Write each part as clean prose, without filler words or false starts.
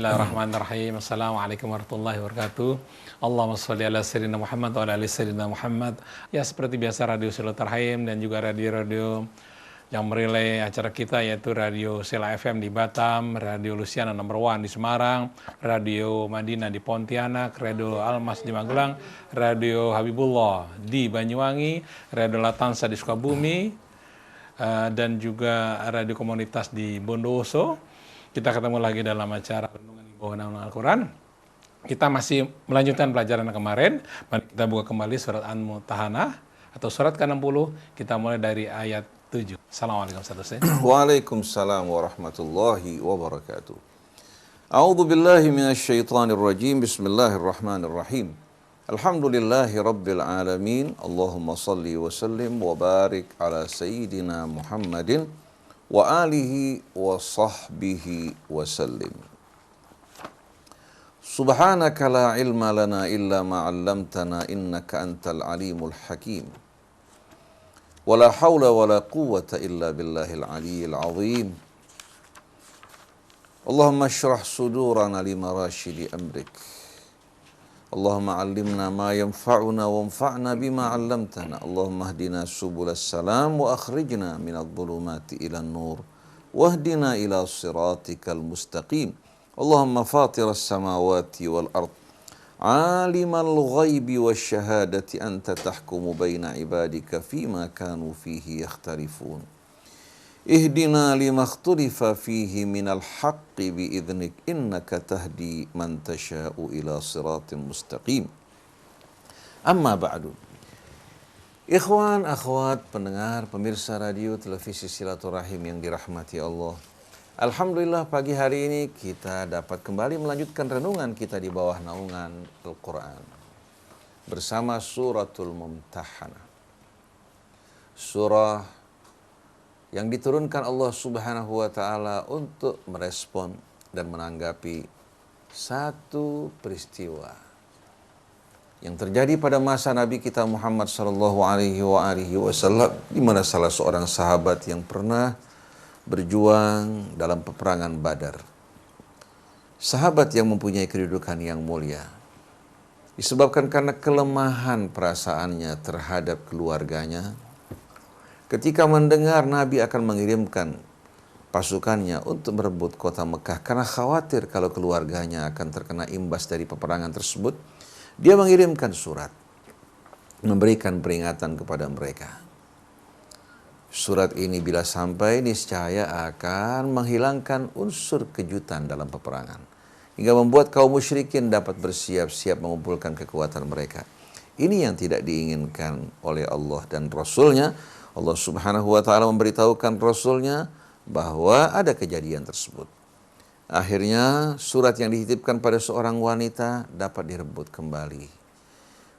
Bismillahirrahmanirrahim. Assalamualaikum warahmatullahi wabarakatuh. Allahumma sholli ala sayyidina Muhammad wa ala ali sayyidina Muhammad. Ya, seperti biasa Radio Silatul Rahim dan juga radio-radio yang merelay acara kita, yaitu Radio Sela FM di Batam, Radio Luciana Number One di Semarang, Radio Madinah di Pontianak, Radio Almas di Magelang, Radio Habibullah di Banyuwangi, Radio Latansa di Sukabumi, dan juga radio komunitas di Bondowoso. Kita ketemu lagi dalam acara Renungan di Bawah Naungan Al-Quran. Kita masih melanjutkan pelajaran kemarin. Mari kita buka kembali surat An-Mumtahanah atau surat ke-60. Kita mulai dari ayat 7. Assalamualaikum warahmatullahi wabarakatuh. Waalaikumsalam warahmatullahi wabarakatuh. A'udzu billahi minasyaitonir rajim. Bismillahirrahmanirrahim. Alhamdulillahi rabbil alamin. Allahumma salli wa sallim wa barik ala sayyidina Muhammadin wa alihi wa sahbihi wa sallim. Subhanaka la ilma lana illa ma 'allamtana innaka antal alimul hakim. Wa la hawla wa la quwwata illa billahil aliyyil azim. Allahumma shrah sudurana lima rashidi amrik. Allahumma 'allimna ma yanfa'una wanfa'na bima 'allamtana. Allahumma hdina subulas salam wa akhrijna minadh dhulumati ilan nur wahdina ila siratikal mustaqim. Allahumma fatiras samawati wal ard, 'alimal ghaibi wasyahadati anta tahkumu baina ibadika fima kanu fihi yakhtalifun. Ihdina lima ikhtalifa fihi minal haqqi biidhnik innaka tahdi man tasha'u ila siratim mustaqim. Amma ba'du. Ikhwan, akhwat, pendengar, pemirsa radio televisi Silaturahim yang dirahmati Allah. Alhamdulillah pagi hari ini kita dapat kembali melanjutkan renungan kita di bawah naungan Al-Quran bersama suratul Mumtahanah. Surah yang diturunkan Allah Subhanahu wa ta'ala untuk merespon dan menanggapi satu peristiwa yang terjadi pada masa Nabi kita Muhammad sallallahu alaihi wasallam, di mana salah seorang sahabat yang pernah berjuang dalam peperangan Badar. Sahabat yang mempunyai kedudukan yang mulia, disebabkan karena kelemahan perasaannya terhadap keluarganya. Ketika mendengar Nabi akan mengirimkan pasukannya untuk merebut kota Mekah karena khawatir kalau keluarganya akan terkena imbas dari peperangan tersebut, dia mengirimkan surat memberikan peringatan kepada mereka. Surat ini bila sampai niscaya akan menghilangkan unsur kejutan dalam peperangan, hingga membuat kaum musyrikin dapat bersiap-siap mengumpulkan kekuatan mereka. Ini yang tidak diinginkan oleh Allah dan Rasul-Nya. Allah Subhanahu wa ta'ala memberitahukan Rasul-Nya bahwa ada kejadian tersebut. Akhirnya surat yang dititipkan pada seorang wanita dapat direbut kembali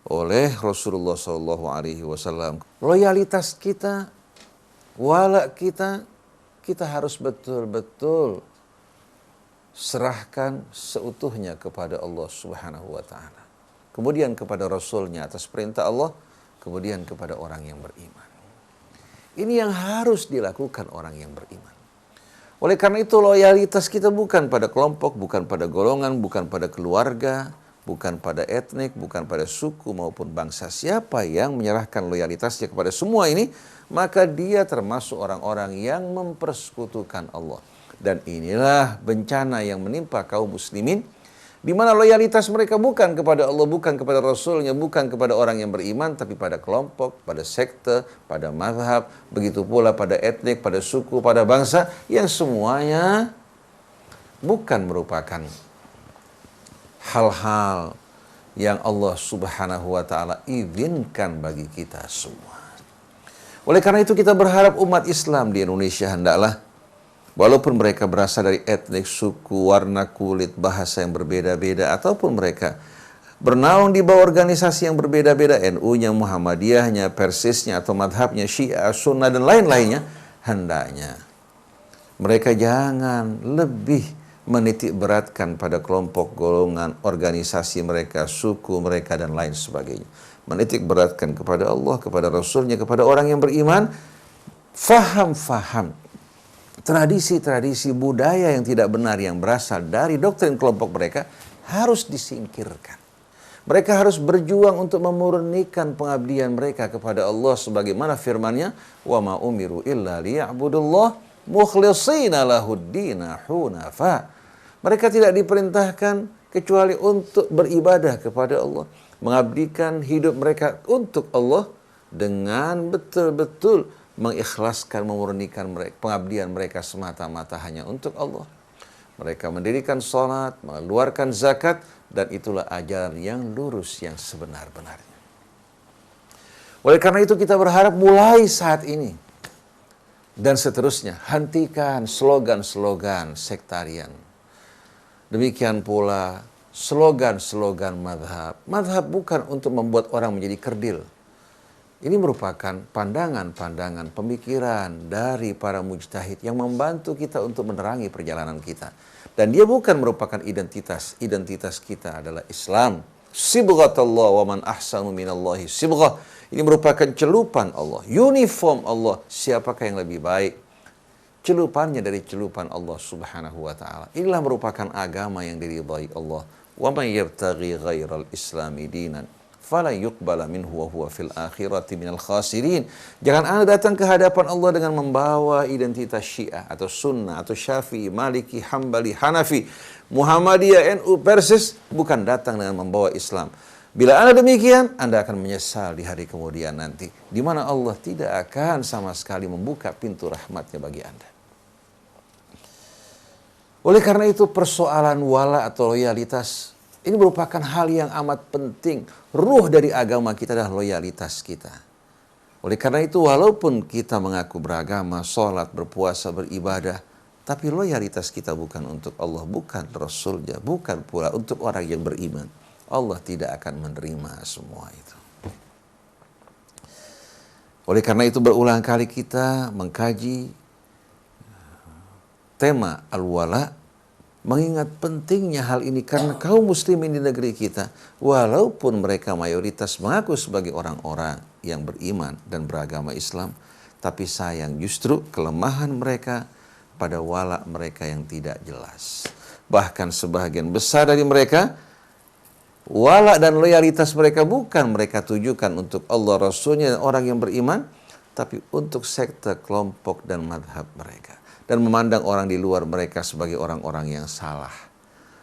oleh Rasulullah SAW. Loyalitas kita, wala kita harus betul-betul serahkan seutuhnya kepada Allah Subhanahu wa ta'ala. Kemudian kepada Rasul-Nya atas perintah Allah, kemudian kepada orang yang beriman. Ini yang harus dilakukan orang yang beriman. Oleh karena itu loyalitas kita bukan pada kelompok, bukan pada golongan, bukan pada keluarga, bukan pada etnik, bukan pada suku maupun bangsa. Siapa yang menyerahkan loyalitasnya kepada semua ini, maka dia termasuk orang-orang yang mempersekutukan Allah. Dan inilah bencana yang menimpa kaum muslimin, di mana loyalitas mereka bukan kepada Allah, bukan kepada Rasul-Nya, bukan kepada orang yang beriman, tapi pada kelompok, pada sekte, pada mazhab, begitu pula pada etnik, pada suku, pada bangsa, yang semuanya bukan merupakan hal-hal yang Allah Subhanahu wa ta'ala izinkan bagi kita semua. Oleh karena itu kita berharap umat Islam di Indonesia hendaklah, walaupun mereka berasal dari etnik, suku, warna kulit, bahasa yang berbeda-beda, ataupun mereka bernaung di bawah organisasi yang berbeda-beda, NU-nya, Muhammadiyahnya, Persisnya, atau madhabnya, Syiah, Sunnah, dan lain-lainnya, hendaknya mereka jangan lebih menitik beratkan pada kelompok, golongan, organisasi mereka, suku mereka, dan lain sebagainya. Menitik beratkan kepada Allah, kepada Rasul-Nya, kepada orang yang beriman, faham-faham tradisi-tradisi budaya yang tidak benar yang berasal dari doktrin kelompok mereka harus disingkirkan. Mereka harus berjuang untuk memurnikan pengabdian mereka kepada Allah sebagaimana firman-Nya, "Wa ma umiru illa liya'budullah mukhlishina lahuddina hunafa." Mereka tidak diperintahkan kecuali untuk beribadah kepada Allah, mengabdikan hidup mereka untuk Allah dengan betul-betul mengikhlaskan, memurnikan mereka, pengabdian mereka semata-mata hanya untuk Allah. Mereka mendirikan sholat, mengeluarkan zakat, dan itulah ajaran yang lurus, yang sebenar-benarnya. Oleh karena itu kita berharap mulai saat ini dan seterusnya, hentikan slogan-slogan sektarian. Demikian pula slogan-slogan madhab. Madhab bukan untuk membuat orang menjadi kerdil. Ini merupakan pandangan-pandangan pemikiran dari para mujtahid yang membantu kita untuk menerangi perjalanan kita. Dan dia bukan merupakan identitas. Identitas kita adalah Islam. Sibghatullah wa man ahsanu minallahi sibghah. Ini merupakan celupan Allah, uniform Allah. Siapakah yang lebih baik? Celupannya dari celupan Allah Subhanahu wa taala. Inilah merupakan agama yang diridhai Allah. Wa may yabtaghi ghairal islami dinan fala yuqbala minhu wa huwa fil akhirati minal khasirin. Jangan Anda datang ke hadapan Allah dengan membawa identitas Syiah atau Sunnah atau Syafi'i, Maliki, Hambali, Hanafi, Muhammadiyah, NU, Persis, bukan datang dengan membawa Islam. Bila Anda demikian, Anda akan menyesal di hari kemudian nanti, di mana Allah tidak akan sama sekali membuka pintu rahmatnya bagi Anda. Oleh karena itu persoalan wala atau loyalitas ini merupakan hal yang amat penting. Ruh dari agama kita adalah loyalitas kita. Oleh karena itu walaupun kita mengaku beragama, sholat, berpuasa, beribadah, tapi loyalitas kita bukan untuk Allah, bukan Rasulnya, bukan pula untuk orang yang beriman. Allah tidak akan menerima semua itu. Oleh karena itu berulang kali kita mengkaji tema al-wala, mengingat pentingnya hal ini karena kaum muslimin di negeri kita, walaupun mereka mayoritas mengaku sebagai orang-orang yang beriman dan beragama Islam, tapi sayang justru kelemahan mereka pada wala mereka yang tidak jelas. Bahkan sebagian besar dari mereka, wala dan loyalitas mereka bukan mereka tujukan untuk Allah, Rasulnya, dan orang yang beriman, tapi untuk sekte, kelompok, dan madhab mereka. Dan memandang orang di luar mereka sebagai orang-orang yang salah.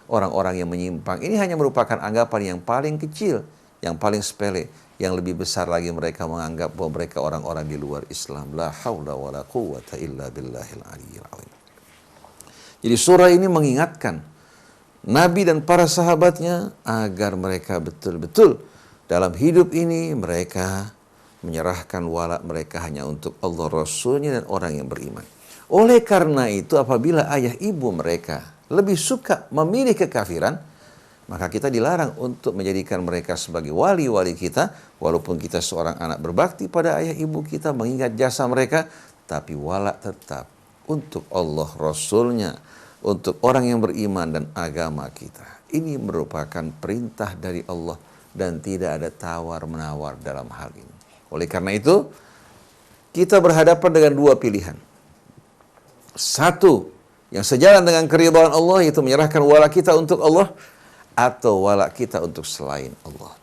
Orang-orang yang menyimpang. Ini hanya merupakan anggapan yang paling kecil, yang paling sepele. Yang lebih besar lagi mereka menganggap bahwa mereka orang-orang di luar Islam. La haula wa la quwwata illa billahil aliyyil azim. Jadi surah ini mengingatkan Nabi dan para sahabatnya agar mereka betul-betul dalam hidup ini mereka menyerahkan wala mereka hanya untuk Allah, Rasulnya, dan orang yang beriman. Oleh karena itu apabila ayah ibu mereka lebih suka memilih kekafiran, maka kita dilarang untuk menjadikan mereka sebagai wali-wali kita, walaupun kita seorang anak berbakti pada ayah ibu kita, mengingat jasa mereka, tapi wala tetap untuk Allah, Rasulnya, untuk orang yang beriman dan agama kita. Ini merupakan perintah dari Allah dan tidak ada tawar-menawar dalam hal ini. Oleh karena itu, kita berhadapan dengan dua pilihan. Satu, yang sejalan dengan keridhaan Allah, yaitu menyerahkan wala kita untuk Allah, atau wala kita untuk selain Allah.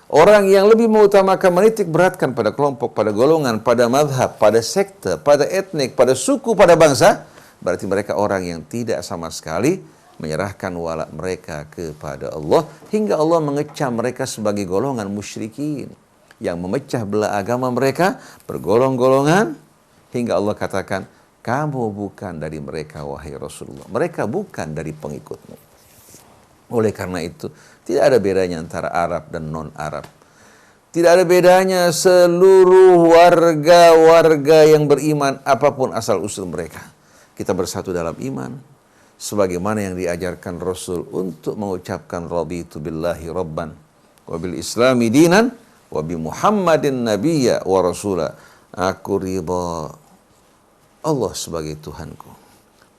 Orang yang lebih mengutamakan menitik beratkan pada kelompok, pada golongan, pada madhab, pada sekte, pada etnik, pada suku, pada bangsa, berarti mereka orang yang tidak sama sekali menyerahkan wala mereka kepada Allah, hingga Allah mengecam mereka sebagai golongan musyrikin yang memecah belah agama mereka bergolong-golongan, hingga Allah katakan, kamu bukan dari mereka wahai Rasulullah, mereka bukan dari pengikutmu. Oleh karena itu tidak ada bedanya antara Arab dan non-Arab. Tidak ada bedanya seluruh warga-warga yang beriman apapun asal usul mereka. Kita bersatu dalam iman sebagaimana yang diajarkan Rasul untuk mengucapkan raditu billahi rabban wa bil islami dinan wa bi Muhammadin nabiyya wa rasula. Aku ridha Allah sebagai Tuhanku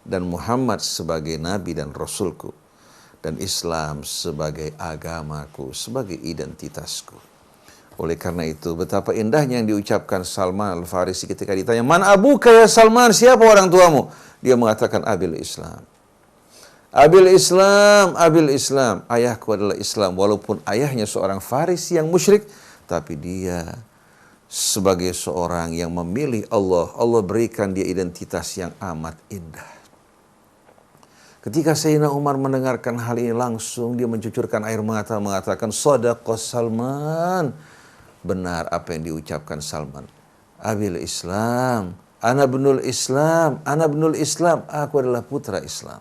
dan Muhammad sebagai nabi dan rasulku dan Islam sebagai agamaku, sebagai identitasku. Oleh karena itu, betapa indahnya yang diucapkan Salman Al-Farisi ketika ditanya, "Man abuka ya Salman? Siapa orang tuamu?" Dia mengatakan, "Abil Islam." Abil Islam, Abil Islam. Ayahku adalah Islam. Walaupun ayahnya seorang Farisi yang musyrik, tapi dia sebagai seorang yang memilih Allah, Allah berikan dia identitas yang amat indah. Ketika Sayyidina Umar mendengarkan hal ini, langsung dia mencucurkan air mata, mengatakan, "Shadaqa Salman." Benar apa yang diucapkan Salman. Abil Islam, ana ibnul Islam, ana ibnul Islam. Aku adalah putra Islam.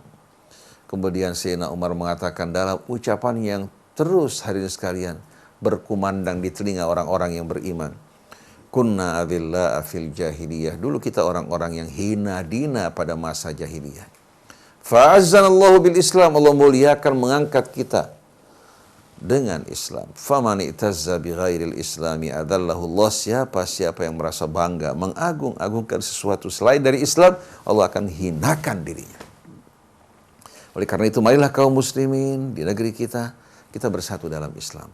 Kemudian Sayyidina Umar mengatakan dalam ucapan yang terus hadirin sekalian berkumandang di telinga orang-orang yang beriman. Kunna adillah fil jahiliyah. Dulu kita orang-orang yang hina dina pada masa jahiliyah. Fa'azzanallahu bil Islam. Allah muliakan mengangkat kita dengan Islam. Faman i'tazza bi ghairil islami adallahu Allah. Siapa yang merasa bangga, mengagung-agungkan sesuatu selain dari Islam, Allah akan hinakan dirinya. Oleh karena itu, marilah kaum muslimin di negeri kita bersatu dalam Islam.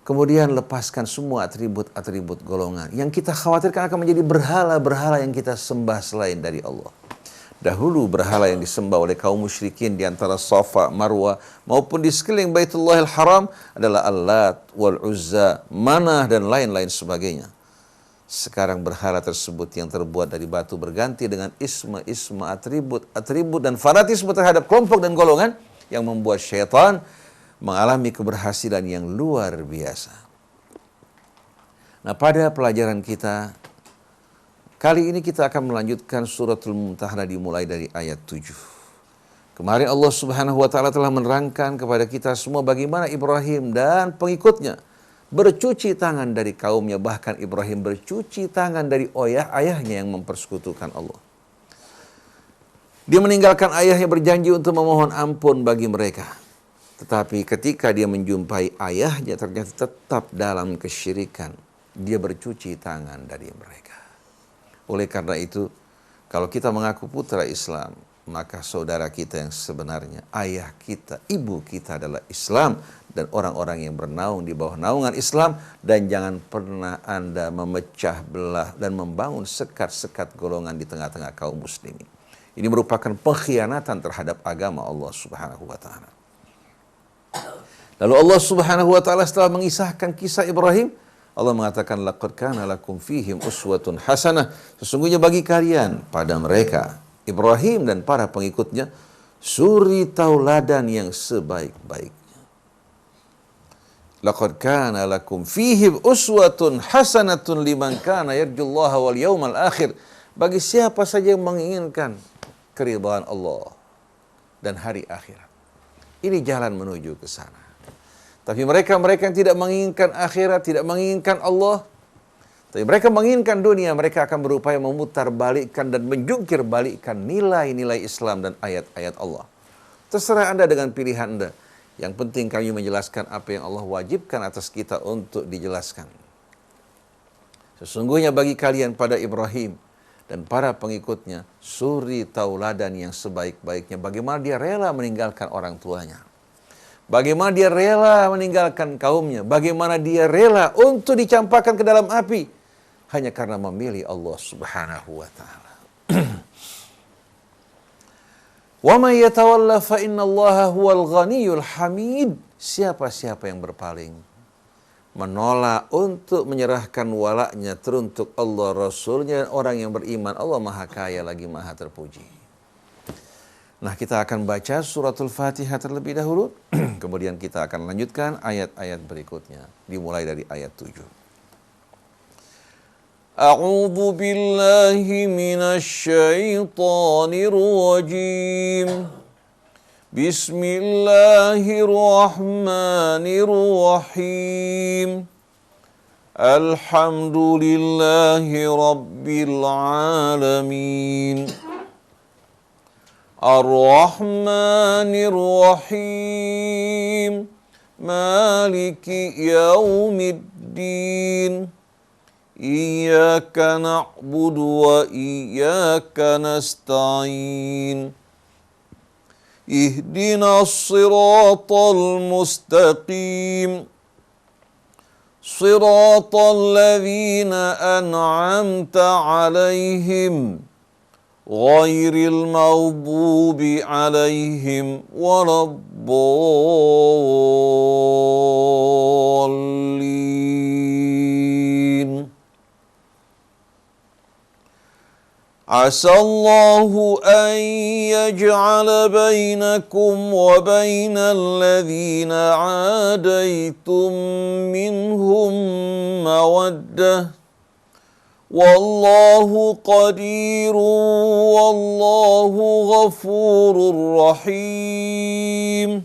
Kemudian lepaskan semua atribut-atribut golongan yang kita khawatirkan akan menjadi berhala-berhala yang kita sembah selain dari Allah. Dahulu berhala yang disembah oleh kaum musyrikin di antara Safa, Marwah maupun di sekeliling Baitullahil Haram adalah Al-Lat, Wal-Uzza, Manah dan lain-lain sebagainya. Sekarang berhala tersebut yang terbuat dari batu berganti dengan isma, atribut dan fanatisme terhadap kelompok dan golongan yang membuat syaitan mengalami keberhasilan yang luar biasa. Nah, pada pelajaran kita kali ini kita akan melanjutkan suratul Mumtahanah dimulai dari ayat 7. Kemarin Allah Subhanahu wa taala telah menerangkan kepada kita semua bagaimana Ibrahim dan pengikutnya bercuci tangan dari kaumnya, bahkan Ibrahim bercuci tangan dari ayahnya yang mempersekutukan Allah. Dia meninggalkan ayahnya, berjanji untuk memohon ampun bagi mereka. Tetapi ketika dia menjumpai ayahnya ternyata tetap dalam kesyirikan, dia bercuci tangan dari mereka. Oleh karena itu, kalau kita mengaku putra Islam, maka saudara kita yang sebenarnya, ayah kita, ibu kita adalah Islam dan orang-orang yang bernaung di bawah naungan Islam. Dan jangan pernah Anda memecah belah dan membangun sekat-sekat golongan di tengah-tengah kaum muslimin. Ini merupakan pengkhianatan terhadap agama Allah Subhanahu wa taala. Lalu Allah Subhanahu wa taala setelah mengisahkan kisah Ibrahim, Allah mengatakan, laqad kana lakum fihim uswatun hasanah. Sesungguhnya bagi kalian pada mereka Ibrahim dan para pengikutnya suri tauladan yang sebaik-baiknya. Laqad kana lakum fihim uswatun hasanatun liman kana yarjullaha wal yawmal akhir. Bagi siapa saja yang menginginkan keridhaan Allah dan hari akhirat. Ini jalan menuju ke sana. Tapi mereka yang tidak menginginkan akhirat, tidak menginginkan Allah, tapi mereka menginginkan dunia, mereka akan berupaya memutar balikkan dan menjungkir balikkan nilai-nilai Islam dan ayat-ayat Allah. Terserah Anda dengan pilihan Anda. Yang penting kami menjelaskan apa yang Allah wajibkan atas kita untuk dijelaskan. Sesungguhnya bagi kalian pada Ibrahim dan para pengikutnya suri tauladan yang sebaik-baiknya. Bagaimana dia rela meninggalkan orang tuanya. Bagaimana dia rela meninggalkan kaumnya. Bagaimana dia rela untuk dicampakkan ke dalam api. Hanya karena memilih Allah Subhanahu wa ta'ala. Wa may yatawalla fa innallaha huwal ghaniyul hamid. Siapa-siapa yang berpaling, menolak untuk menyerahkan walaknya teruntuk Allah, Rasulnya, dan orang yang beriman, Allah Maha Kaya lagi Maha Terpuji. Nah, kita akan baca suratul Fatihah terlebih dahulu. Kemudian kita akan lanjutkan ayat-ayat berikutnya. Dimulai dari ayat 7. A'udzu billahi minasy syaithanir rajim. Bismillahirrahmanirrahim. Alhamdulillahi rabbil alamin. Ar-Rahmanir-Rahim. Maliki yaumiddin. Iyyaka na'budu wa iyyaka nasta'in. Ihdinas siratal mustaqim. Shiratal ladzina an'amta 'alaihim ghairil maghdubi 'alaihim waladdallin. Asallahu an yaj'ala bainakum wa bainal ladzina 'adaitum minhum mawaddah. Wallahu qadirun wallahu ghafurur rahim.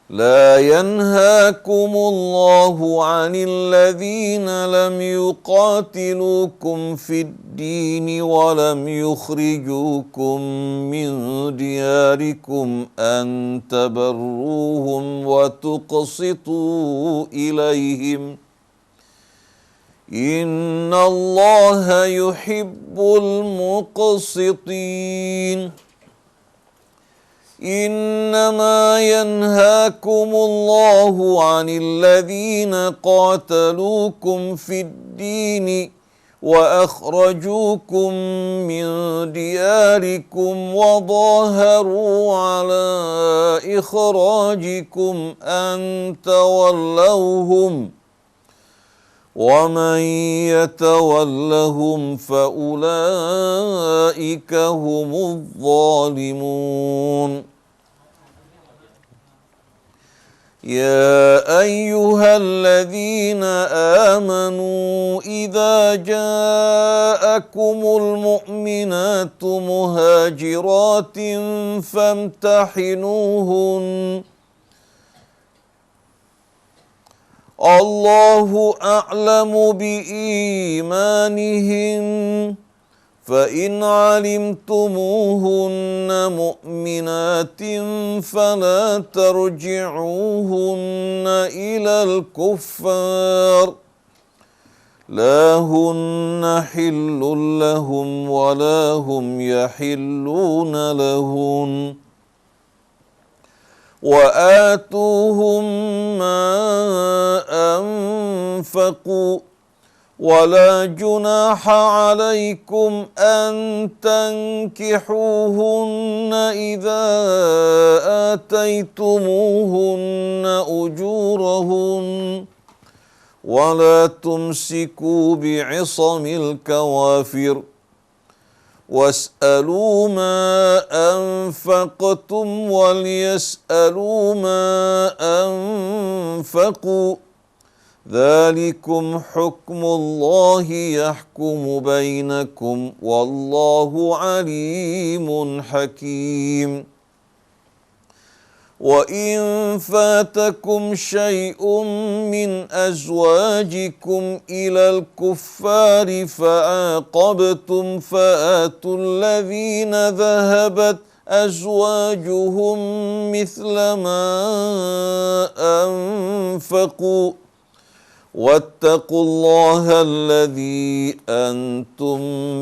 لا ينهاكم الله عن الذين لم يقاتلوكم في الدين ولم يخرجوكم من دياركم أن تبروهم وتقسطوا إليهم إن الله يحب المقسطين. إنما ينهاكم الله عن الذين قاتلوكم في الدين وأخرجوكم من دياركم وظاهروا على إخراجكم أن تولوهم ومن يتولهم فأولئك هم الظالمون. يا أيها الذين آمنوا إذا جاءكم المؤمنات مهاجرات فامتحنوهن الله أعلم بإيمانهن فإن علمتموهن مؤمنات فلا ترجعوهن إلى الكفار لا هن حل لهم ولا هم يحلون لهن وآتوهم ما أنفقوا ولا جناح عليكم أن تنكحوهن إذا آتيتموهن أجورهن ولا تمسكوا بعصم الكوافر واسألوا ما أنفقتم وليسألوا ما أنفقوا ذلكم حكم الله يحكم بينكم والله عليم حكيم. وإن فاتكم شيء من أزواجكم إلى الكفار فعاقبتم فآتوا الذين ذهبت أزواجهم مثل ما أنفقوا واتقوا الله الذي أنتم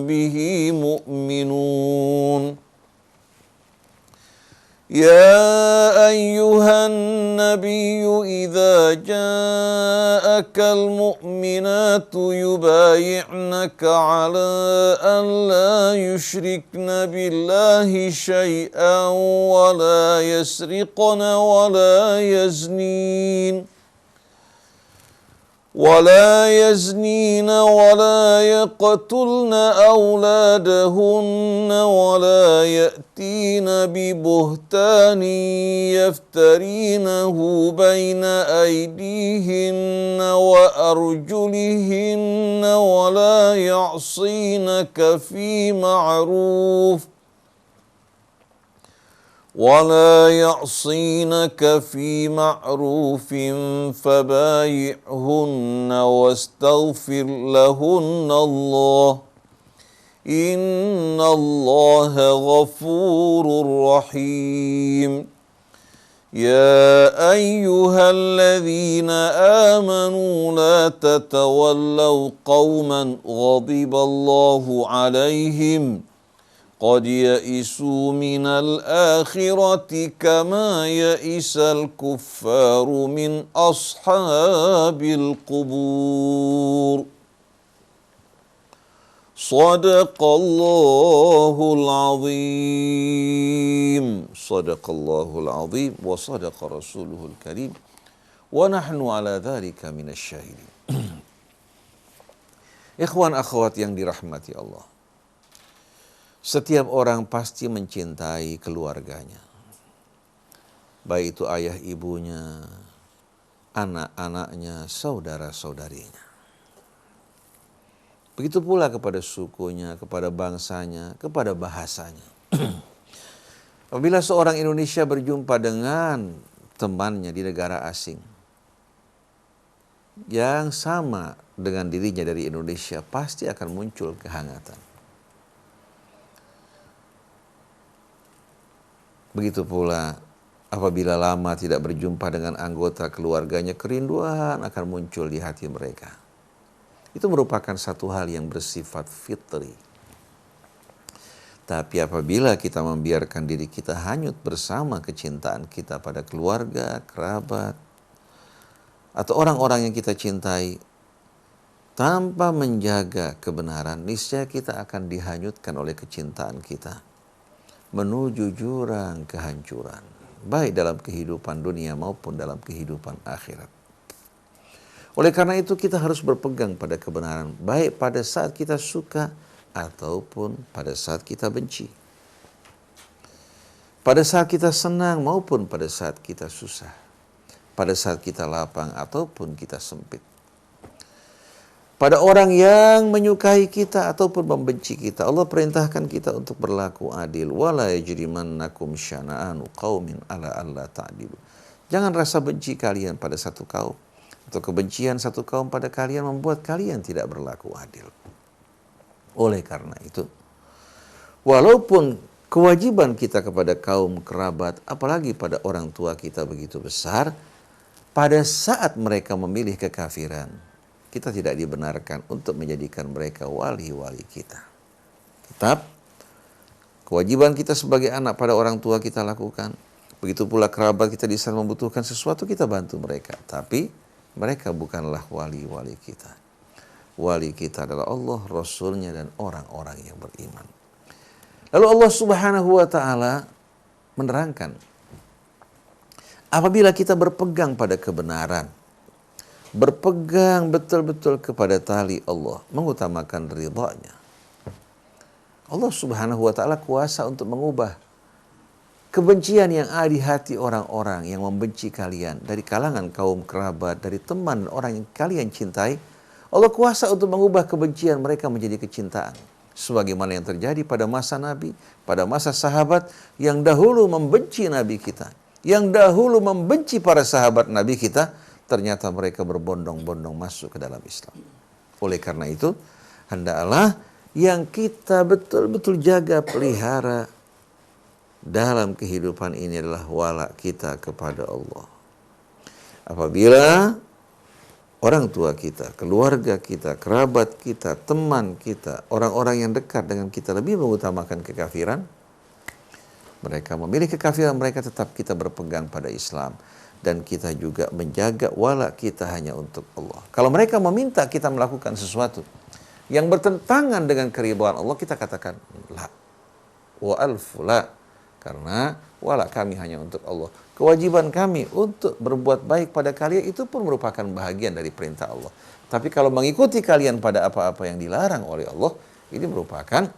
به مؤمنون. يا أيها النبي إذا جاءك المؤمنات يبايعنك على أن لا يشركن بالله شيئا ولا يسرقن ولا يزنين ولا يقتلن أولادهن ولا يأتين ببهتان يفترينه بين أيديهن وأرجلهن ولا يعصينك في معروف فبايعهن واستغفر لهن الله إن الله غفور رحيم. يا أيها الذين آمنوا لا تتولوا قوما غضب الله عليهم قد يئسوا من الآخرة كما يئس الكفار من أصحاب القبور صدق الله العظيم صدق الله العظيم وصدق رسوله الكريم ونحن على ذلك من الشاهدين. Ikhwan akhwat yang dirahmati Allah, setiap orang pasti mencintai keluarganya, baik itu ayah ibunya, anak-anaknya, saudara-saudarinya. Begitu pula kepada sukunya, kepada bangsanya, kepada bahasanya. Apabila seorang Indonesia berjumpa dengan temannya di negara asing yang sama dengan dirinya dari Indonesia, pasti akan muncul kehangatan. Begitu pula apabila lama tidak berjumpa dengan anggota keluarganya, kerinduan akan muncul di hati mereka. Itu merupakan satu hal yang bersifat fitri. Tapi apabila kita membiarkan diri kita hanyut bersama kecintaan kita pada keluarga, kerabat, atau orang-orang yang kita cintai, tanpa menjaga kebenaran, niscaya kita akan dihanyutkan oleh kecintaan kita menuju jurang kehancuran, baik dalam kehidupan dunia maupun dalam kehidupan akhirat. Oleh karena itu kita harus berpegang pada kebenaran, baik pada saat kita suka ataupun pada saat kita benci, pada saat kita senang maupun pada saat kita susah, pada saat kita lapang ataupun kita sempit, pada orang yang menyukai kita ataupun membenci kita. Allah perintahkan kita untuk berlaku adil. Wala yajrimannakum syana'anu qaumin ala alla ta'dilu. Jangan rasa benci kalian pada satu kaum atau kebencian satu kaum pada kalian membuat kalian tidak berlaku adil. Oleh karena itu, walaupun kewajiban kita kepada kaum kerabat, apalagi pada orang tua kita begitu besar, pada saat mereka memilih kekafiran, kita tidak dibenarkan untuk menjadikan mereka wali-wali kita. Tetap kewajiban kita sebagai anak pada orang tua kita lakukan. Begitu pula kerabat kita di sana membutuhkan sesuatu, kita bantu mereka. Tapi mereka bukanlah wali-wali kita. Wali kita adalah Allah, Rasulnya, dan orang-orang yang beriman. Lalu Allah Subhanahu wa ta'ala menerangkan, apabila kita berpegang pada kebenaran, berpegang betul-betul kepada tali Allah, mengutamakan ridhanya, Allah Subhanahu wa ta'ala kuasa untuk mengubah kebencian yang ada di hati orang-orang yang membenci kalian, dari kalangan kaum kerabat, dari teman dan orang yang kalian cintai. Allah kuasa untuk mengubah kebencian mereka menjadi kecintaan, sebagaimana yang terjadi pada masa Nabi, pada masa sahabat yang dahulu membenci Nabi kita, yang dahulu membenci para sahabat Nabi kita, ternyata mereka berbondong-bondong masuk ke dalam Islam. Oleh karena itu, hendaklah yang kita betul-betul jaga, pelihara dalam kehidupan ini adalah wala kita kepada Allah. Apabila orang tua kita, keluarga kita, kerabat kita, teman kita, orang-orang yang dekat dengan kita lebih mengutamakan kekafiran, mereka memilih kekafiran, mereka tetap kita berpegang pada Islam. Dan kita juga menjaga wala kita hanya untuk Allah. Kalau mereka meminta kita melakukan sesuatu yang bertentangan dengan keridhaan Allah, kita katakan la wa alfu la, karena wala kami hanya untuk Allah. Kewajiban kami untuk berbuat baik pada kalian itu pun merupakan bahagian dari perintah Allah. Tapi kalau mengikuti kalian pada apa-apa yang dilarang oleh Allah, ini merupakan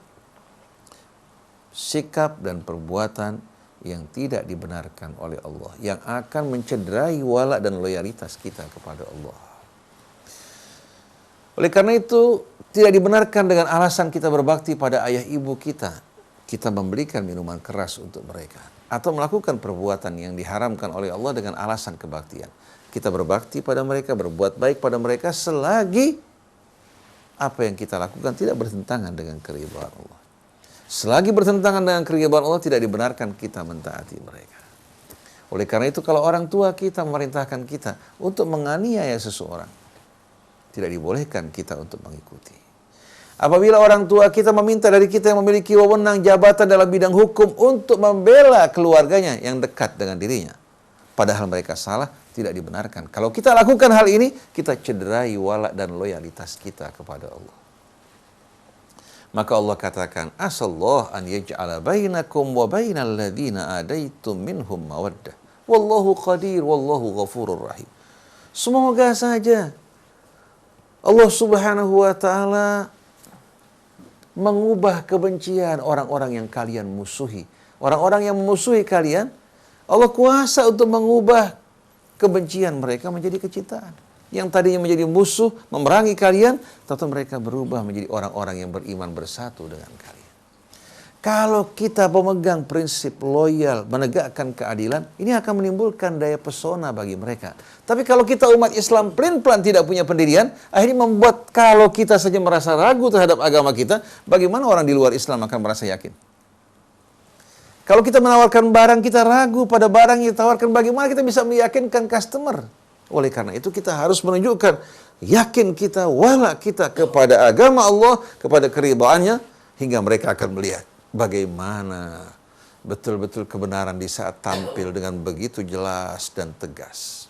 sikap dan perbuatan yang tidak dibenarkan oleh Allah, yang akan mencederai wala dan loyalitas kita kepada Allah. Oleh karena itu, tidak dibenarkan dengan alasan kita berbakti pada ayah ibu kita, kita memberikan minuman keras untuk mereka, atau melakukan perbuatan yang diharamkan oleh Allah dengan alasan kebaktian. Kita berbakti pada mereka, berbuat baik pada mereka selagi apa yang kita lakukan tidak bertentangan dengan keridhaan Allah. Selagi bertentangan dengan keridhaan Allah, tidak dibenarkan kita mentaati mereka. Oleh karena itu, kalau orang tua kita memerintahkan kita untuk menganiaya seseorang, tidak dibolehkan kita untuk mengikuti. Apabila orang tua kita meminta dari kita yang memiliki wewenang jabatan dalam bidang hukum untuk membela keluarganya yang dekat dengan dirinya, padahal mereka salah, tidak dibenarkan. Kalau kita lakukan hal ini, kita cederai wala dan loyalitas kita kepada Allah. Maka Allah katakan, asallahu an yaj'ala bainakum wa bainal ladzina adaitum minhum mawaddah. Wallahu qadir, wallahu ghafurur rahim. Semoga saja Allah Subhanahu wa taala mengubah kebencian orang-orang yang kalian musuhi. Orang-orang yang memusuhi kalian, Allah kuasa untuk mengubah kebencian mereka menjadi kecintaan. Yang tadinya menjadi musuh, memerangi kalian, tentu mereka berubah menjadi orang-orang yang beriman bersatu dengan kalian. Kalau kita pemegang prinsip loyal, menegakkan keadilan, ini akan menimbulkan daya pesona bagi mereka. Tapi kalau kita umat Islam pelin-pelan tidak punya pendirian, akhirnya membuat kalau kita saja merasa ragu terhadap agama kita, bagaimana orang di luar Islam akan merasa yakin? Kalau kita menawarkan barang, kita ragu pada barang yang ditawarkan, bagaimana kita bisa meyakinkan customer? Oleh karena itu kita harus menunjukkan yakin kita, wala kita kepada agama Allah, kepada keridhaannya, hingga mereka akan melihat bagaimana betul-betul kebenaran di saat tampil dengan begitu jelas dan tegas.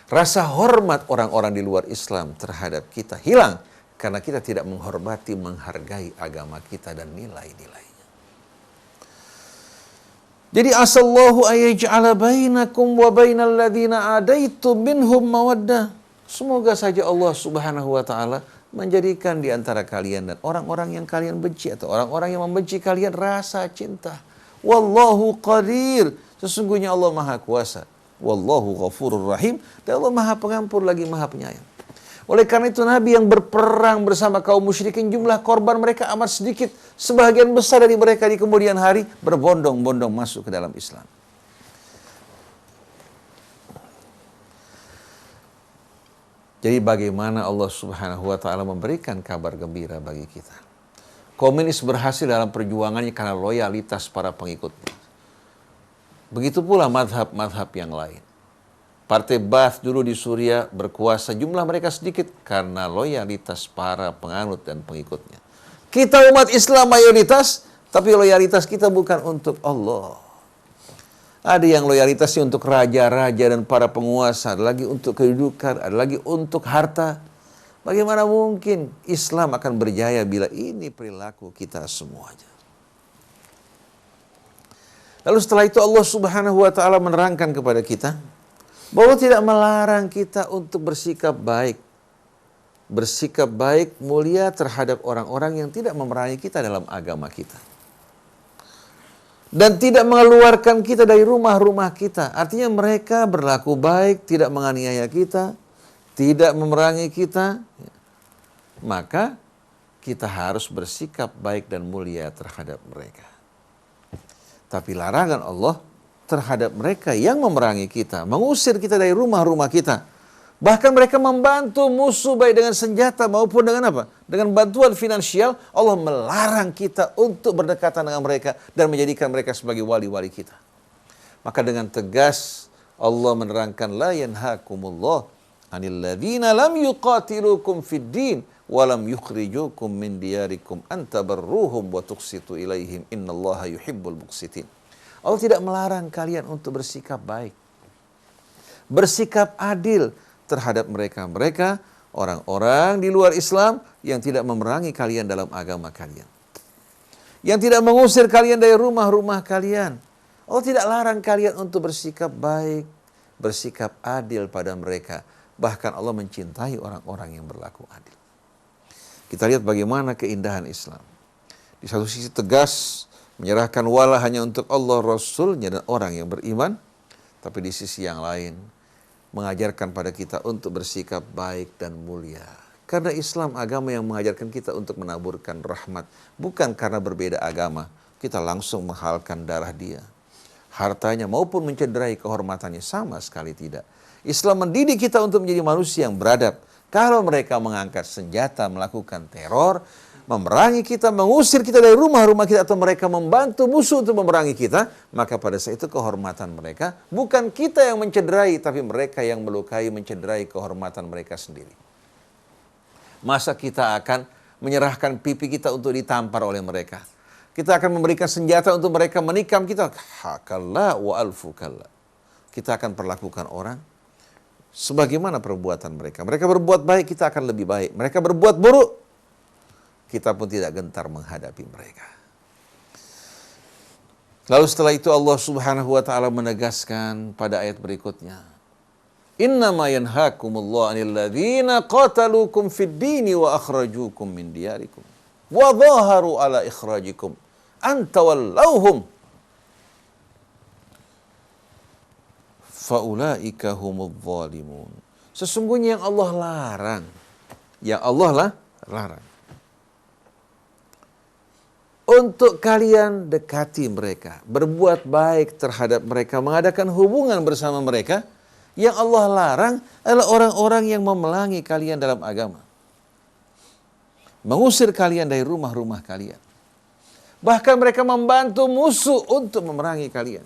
Rasa hormat orang-orang di luar Islam terhadap kita hilang karena kita tidak menghormati, menghargai agama kita dan nilai-nilainya. Jadi asallahu ayaj'ala bainakum wa bainal ladzina adaitum minhum mawaddah. Semoga saja Allah Subhanahu wa taala menjadikan di antara kalian dan orang-orang yang kalian benci atau orang-orang yang membenci kalian rasa cinta. Wallahu qadir. Sesungguhnya Allah Maha Kuasa. Wallahu ghafurur rahim. Dan Allah Maha Pengampun lagi Maha Penyayang. Oleh karena itu Nabi yang berperang bersama kaum musyrikin, jumlah korban mereka amat sedikit. Sebagian besar dari mereka di kemudian hari berbondong-bondong masuk ke dalam Islam. Jadi bagaimana Allah Subhanahu wa taala memberikan kabar gembira bagi kita. Komunis berhasil dalam perjuangannya karena loyalitas para pengikutnya. Begitu pula madhab-madhab yang lain. Partai Ba'ath dulu di Suriah berkuasa, jumlah mereka sedikit karena loyalitas para penganut dan pengikutnya. Kita umat Islam mayoritas, tapi loyalitas kita bukan untuk Allah. Ada yang loyalitasnya untuk raja-raja dan para penguasa, ada lagi untuk kedudukan, ada lagi untuk harta. Bagaimana mungkin Islam akan berjaya bila ini perilaku kita semuanya? Lalu setelah itu Allah Subhanahu wa taala menerangkan kepada kita bahwa tidak melarang kita untuk bersikap baik. Bersikap baik mulia terhadap orang-orang yang tidak memerangi kita dalam agama kita. Dan tidak mengeluarkan kita dari rumah-rumah kita. Artinya mereka berlaku baik, tidak menganiaya kita, tidak memerangi kita. Maka kita harus bersikap baik dan mulia terhadap mereka. Tapi larangan Allah terhadap mereka yang memerangi kita, mengusir kita dari rumah-rumah kita. Bahkan mereka membantu musuh baik dengan senjata maupun dengan apa? Dengan bantuan finansial. Allah melarang kita untuk berdekatan dengan mereka dan menjadikan mereka sebagai wali-wali kita. Maka dengan tegas Allah menerangkan, la yanhakumullah anil ladzina lam yuqatilukum fid din wa lam yukhrijukum min diyarikum an tabarruhum wa tuqsitu ilaihim innallaha yuhibbul muqsitin. Allah tidak melarang kalian untuk bersikap baik, bersikap adil terhadap mereka orang-orang di luar Islam yang tidak memerangi kalian dalam agama kalian, yang tidak mengusir kalian dari rumah-rumah kalian. Allah tidak larang kalian untuk bersikap baik, bersikap adil pada mereka. Bahkan Allah mencintai orang-orang yang berlaku adil. Kita lihat bagaimana keindahan Islam. Di satu sisi tegas, menyerahkan wala hanya untuk Allah, Rasulnya, dan orang yang beriman. Tapi di sisi yang lain, mengajarkan pada kita untuk bersikap baik dan mulia. Karena Islam agama yang mengajarkan kita untuk menaburkan rahmat. Bukan karena berbeda agama, kita langsung menghalalkan darah dia, hartanya maupun mencederai kehormatannya, sama sekali tidak. Islam mendidik kita untuk menjadi manusia yang beradab. Kalau mereka mengangkat senjata, melakukan teror, memerangi kita, mengusir kita dari rumah-rumah kita, atau mereka membantu musuh untuk memerangi kita, maka pada saat itu kehormatan mereka, bukan kita yang mencederai, tapi mereka yang melukai, mencederai kehormatan mereka sendiri. Masa kita akan menyerahkan pipi kita untuk ditampar oleh mereka. Kita akan memberikan senjata untuk mereka menikam kita. Hakalla wa alfukalla. Kita akan perlakukan orang sebagaimana perbuatan mereka. Mereka berbuat baik, kita akan lebih baik. Mereka berbuat buruk, kita pun tidak gentar menghadapi mereka. Lalu setelah itu Allah Subhanahu wa taala menegaskan pada ayat berikutnya. Innama yanhaakumullahu 'anil ladzina qataluukum fid dini wa akhrajuukum min diyarikum wa dhaharu 'ala ikhrajikum an tawallawhum faulaika humudz zalimun. Sesungguhnya yang Allah larang untuk kalian dekati mereka, berbuat baik terhadap mereka, mengadakan hubungan bersama mereka. Yang Allah larang adalah orang-orang yang memelangi kalian dalam agama, mengusir kalian dari rumah-rumah kalian. Bahkan mereka membantu musuh untuk memerangi kalian.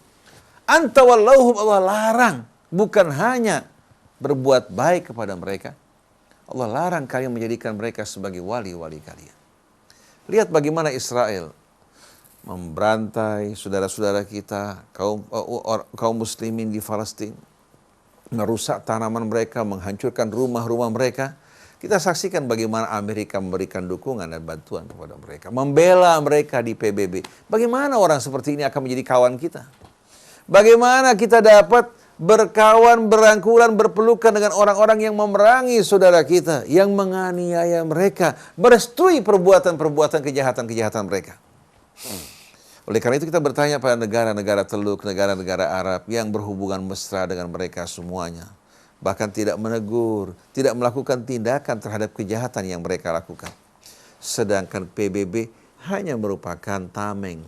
Antawallahum, Allah larang, bukan hanya berbuat baik kepada mereka. Allah larang kalian menjadikan mereka sebagai wali-wali kalian. Lihat bagaimana Israel memberantai saudara-saudara kita, kaum muslimin di Palestina, merusak tanaman mereka, menghancurkan rumah-rumah mereka. Kita saksikan bagaimana Amerika memberikan dukungan dan bantuan kepada mereka, membela mereka di PBB. Bagaimana orang seperti ini akan menjadi kawan kita? Bagaimana kita dapat berkawan, berangkulan, berpelukan dengan orang-orang yang memerangi saudara kita, yang menganiaya mereka, merestui perbuatan-perbuatan kejahatan-kejahatan mereka. Oleh karena itu kita bertanya pada negara-negara Teluk, negara-negara Arab yang berhubungan mesra dengan mereka semuanya. Bahkan tidak menegur, tidak melakukan tindakan terhadap kejahatan yang mereka lakukan. Sedangkan PBB hanya merupakan tameng,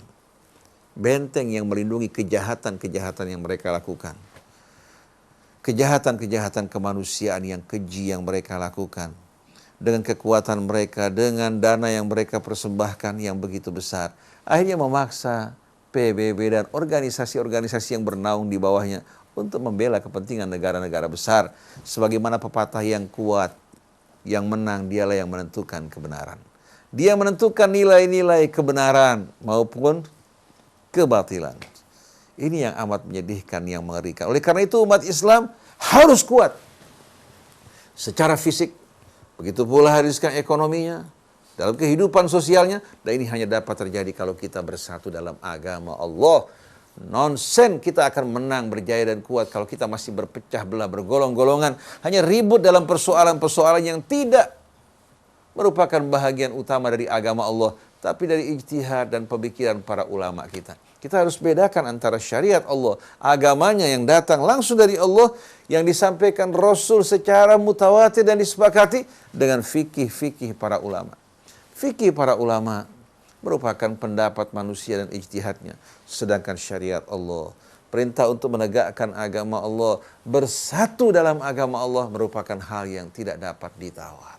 benteng yang melindungi kejahatan-kejahatan yang mereka lakukan. Kejahatan-kejahatan kemanusiaan yang keji yang mereka lakukan. Dengan kekuatan mereka, dengan dana yang mereka persembahkan yang begitu besar, akhirnya memaksa PBB dan organisasi-organisasi yang bernaung di bawahnya untuk membela kepentingan negara-negara besar. Sebagaimana pepatah yang kuat, yang menang dialah yang menentukan kebenaran. Dia menentukan nilai-nilai kebenaran maupun kebatilan. Ini yang amat menyedihkan, yang mengerikan. Oleh karena itu umat Islam harus kuat secara fisik, begitu pula dari segi ekonominya, dalam kehidupan sosialnya, dan ini hanya dapat terjadi kalau kita bersatu dalam agama Allah. Nonsen kita akan menang, berjaya dan kuat kalau kita masih berpecah belah, bergolong-golongan, hanya ribut dalam persoalan-persoalan yang tidak merupakan bahagian utama dari agama Allah, tapi dari ijtihad dan pemikiran para ulama kita. Kita harus bedakan antara syariat Allah, agamanya yang datang langsung dari Allah, yang disampaikan Rasul secara mutawatir dan disepakati, dengan fikih-fikih para ulama. Fikih para ulama merupakan pendapat manusia dan ijtihadnya. Sedangkan syariat Allah, perintah untuk menegakkan agama Allah, bersatu dalam agama Allah, merupakan hal yang tidak dapat ditawar.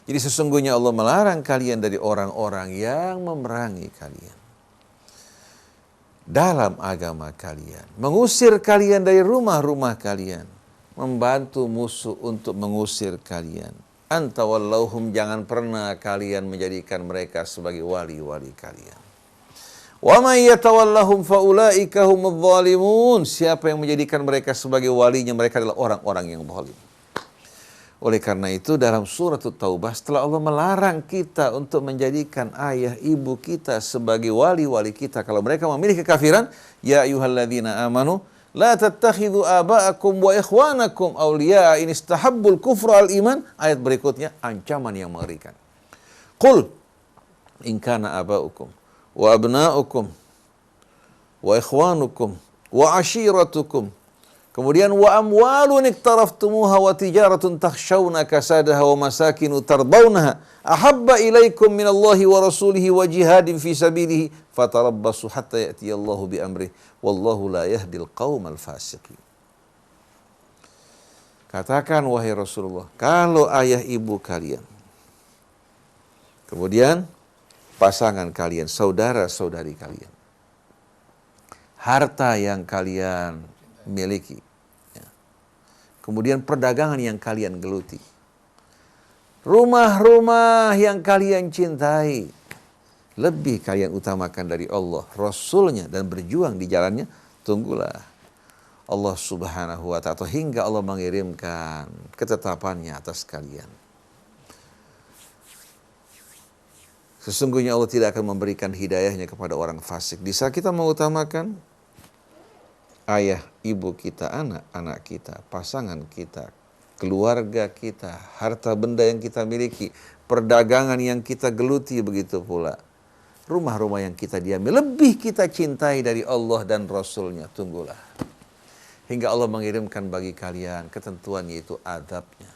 Jadi sesungguhnya Allah melarang kalian dari orang-orang yang memerangi kalian dalam agama kalian, mengusir kalian dari rumah-rumah kalian, membantu musuh untuk mengusir kalian. Antawallahum, jangan pernah kalian menjadikan mereka sebagai wali-wali kalian. Wa may yatawallahum faulaika humudz zalimun. Siapa yang menjadikan mereka sebagai walinya, mereka adalah orang-orang yang zalim. Oleh karena itu dalam surat Taubah, setelah Allah melarang kita untuk menjadikan ayah ibu kita sebagai wali-wali kita kalau mereka memilih kekafiran, ya ayyuhalladzina amanu la tattakhidhu aba'akum wa ikhwanakum awliya'a in istahabbul kufra al iman. Ayat berikutnya ancaman yang mengerikan. Qul in kana aba'ukum wa abna'ukum wa ikhwanukum wa ashiratukum. Kemudian wa amwalun iktaraftumuha wa tijaratun takhshawna kasadaha wa masakinu tardawnaha ahabba ilaikum minallahi wa rasulihi wa jihadin fi sabilihi fatarabbasu hatta ya'tiyallahu bi amrih wallahu la yahdil qaumal fasiqin. Katakan wahai Rasulullah, kalau ayah ibu kalian, kemudian pasangan kalian, saudara-saudari kalian, harta yang kalian miliki, kemudian perdagangan yang kalian geluti, rumah-rumah yang kalian cintai lebih kalian utamakan dari Allah, Rasulnya, dan berjuang di jalannya, tunggulah Allah Subhanahu wa ta'ala hingga Allah mengirimkan ketetapannya atas kalian. Sesungguhnya Allah tidak akan memberikan hidayahnya kepada orang fasik. Di saat kita mengutamakan ayah, ibu kita, anak-anak kita, pasangan kita, keluarga kita, harta benda yang kita miliki, perdagangan yang kita geluti, begitu pula rumah-rumah yang kita diami, lebih kita cintai dari Allah dan Rasulnya, tunggulah hingga Allah mengirimkan bagi kalian ketentuan, yaitu adabnya.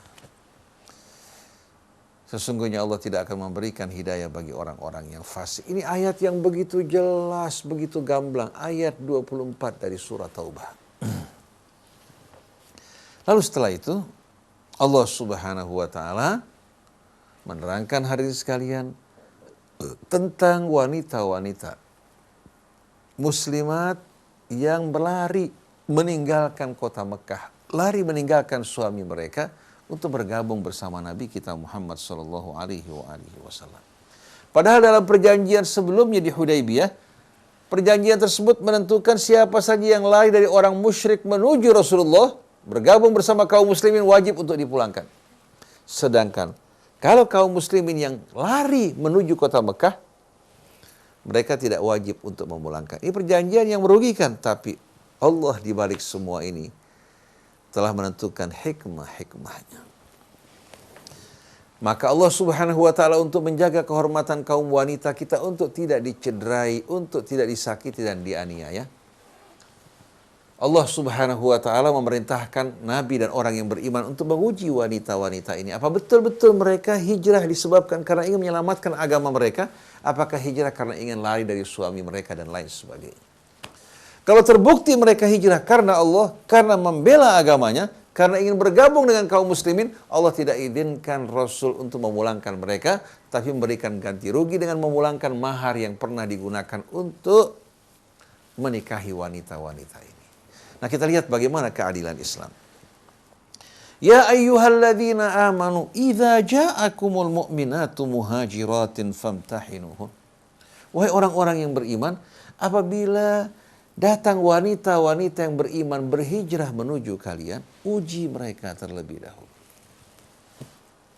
Sesungguhnya Allah tidak akan memberikan hidayah bagi orang-orang yang fasik. Ini ayat yang begitu jelas, begitu gamblang. Ayat 24 dari surah Taubah. Lalu setelah itu Allah Subhanahu wa ta'ala menerangkan hadirin sekalian tentang wanita-wanita muslimat yang berlari meninggalkan kota Mekah, lari meninggalkan suami mereka untuk bergabung bersama Nabi kita Muhammad sallallahu alaihi wasallam. Padahal dalam perjanjian sebelumnya di Hudaybiyah, perjanjian tersebut menentukan siapa saja yang lari dari orang musyrik menuju Rasulullah, bergabung bersama kaum muslimin, wajib untuk dipulangkan. Sedangkan kalau kaum muslimin yang lari menuju kota Mekah, mereka tidak wajib untuk memulangkan. Ini perjanjian yang merugikan, tapi Allah di balik semua ini telah menentukan hikmah-hikmahnya. Maka Allah Subhanahu wa ta'ala untuk menjaga kehormatan kaum wanita kita, untuk tidak dicederai, untuk tidak disakiti dan dianiaya, Allah Subhanahu wa ta'ala memerintahkan Nabi dan orang yang beriman untuk menguji wanita-wanita ini. Apa betul-betul mereka hijrah disebabkan karena ingin menyelamatkan agama mereka? Apakah hijrah karena ingin lari dari suami mereka dan lain sebagainya? Kalau terbukti mereka hijrah karena Allah, karena membela agamanya, karena ingin bergabung dengan kaum muslimin, Allah tidak izinkan Rasul untuk memulangkan mereka, tapi memberikan ganti rugi dengan memulangkan mahar yang pernah digunakan untuk menikahi wanita-wanita ini. Nah, kita lihat bagaimana keadilan Islam. Ya ayyuhalladzina amanu idza ja'akumul mu'minatu muhajiratin famtahinuhun. Wahai orang-orang yang beriman, apabila datang wanita-wanita yang beriman berhijrah menuju kalian, uji mereka terlebih dahulu.